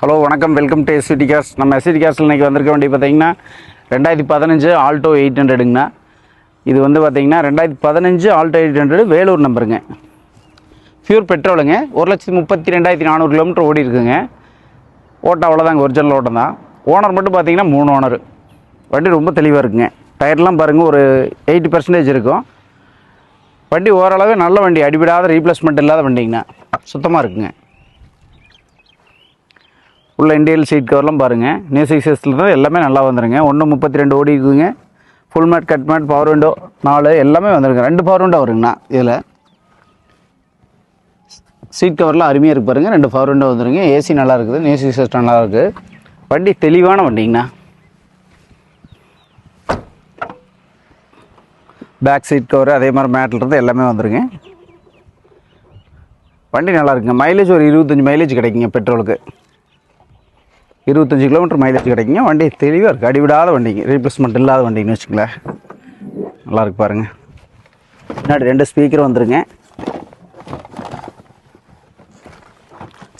Hello வணக்கம், welcome to SVT cars. நம்ம SVT கார்ஸில் இன்றைக்கி வந்திருக்க வண்டி பார்த்தீங்கன்னா 2015 ஆல்டோ 800ங்கண்ணா. இது வந்து பார்த்தீங்கன்னா 2015 ஆல்டோ 800 வேலூர் நம்பருங்க. பியூர் பெட்ரோலுங்க. 1,32,400 கிலோமீட்டர் ஓடி இருக்குங்க. ஓட்டம் அவ்வளோதாங்க, ஒரிஜினல் ஓட்டம் தான். ஓனர் மட்டும் பார்த்தீங்கன்னா 3 ஓனர். வண்டி ரொம்ப தெளிவாக இருக்குங்க. டயர்லாம் பாருங்கள், ஒரு 80% இருக்கும். வண்டி ஓரளவு நல்ல வண்டி, அடிபடாத ரீப்ளேஸ்மெண்ட் இல்லாத வண்டிங்கண்ணா. சுத்தமாக இருக்குங்க. உள்ள இண்டியல் சீட் கவர்லாம் பாருங்கள், மியூசிக் சிஸ்டத்தில் தான் எல்லாமே நல்லா வந்துடுங்க. 1.32 ஓடி இருக்குதுங்க. Full mat, cut mat, power window 4 எல்லாமே வந்துருங்க. 2 பவர் விண்டோ வருங்கண்ணா. இதில் சீட் கவர்லாம் அருமையாக இருக்குது பாருங்கள். 2 பவர் விண்டோ வந்துருங்க. ஏசி நல்லா இருக்குது, மியூசிக் சிஸ்டம் நல்லா இருக்குது. வண்டி தெளிவான வண்டிங்கண்ணா. பேக் சீட் கவர் அதே மாதிரி மேட்லேருந்து எல்லாமே வந்துருங்க. வண்டி நல்லா இருக்குங்க. மைலேஜ் ஒரு 25 மைலேஜ் கிடைக்குங்க. பெட்ரோலுக்கு 25 கிலோமீட்டர் மைலேஜ் கிடைக்குங்க. வண்டி தெளிவாக இருக்குது, அடிவிடாத வண்டிங்க, ரீப்ளேஸ்மெண்ட் இல்லாத வண்டின்னு வச்சுங்களேன். நல்லாயிருக்கு பாருங்கள். முன்னாடி 2 ஸ்பீக்கர் வந்துருங்க.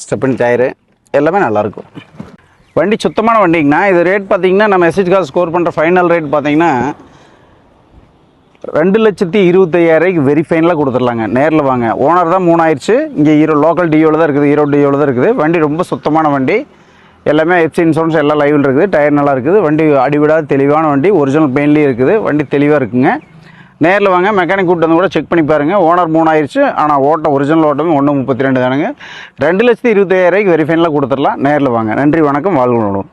ஸ்டெப்னி டயரு எல்லாமே நல்லாயிருக்கும். வண்டி சுத்தமான வண்டிங்கண்ணா. இது ரேட் பார்த்தீங்கன்னா, நம்ம எஸ்ஹெச் கார் ஸ்கோர் பண்ணுற ஃபைனல் ரேட் பார்த்தீங்கன்னா 2,25,000 வெரி ஃபைனலாக கொடுத்துடலாங்க. நேரில் வாங்க. ஓனர் தான் 3 ஆயிடுச்சு. இங்கே லோக்கல் டியோவில் தான் இருக்குது, ஈரோடு டியோவில் தான் இருக்குது. வண்டி ரொம்ப சுத்தமான வண்டி. எல்லாமே எஃப்சி இன்சூரன்ஸ் எல்லாம் லைவில் இருக்குது. டயர் நல்லா இருக்குது. வண்டி அடிவிடாத தெளிவான வண்டி. ஒரிஜினல் பெயின்லேயும் இருக்குது. வண்டி தெளிவாக இருக்குங்க. நேரில் வாங்க. மெக்கானிக் கூட்டு வந்து கூட செக் பண்ணி பாருங்கள். ஓனர் 3 ஆயிடுச்சு. ஆனால் ஓட்டம் ஒரிஜினல் ஓட்டமே 1.32 தானுங்க. 2,25,000 வெரி ஃபைனலாக கொடுத்துடலாம். நேரில் வாங்க. நன்றி, வணக்கம், வாழ்வு.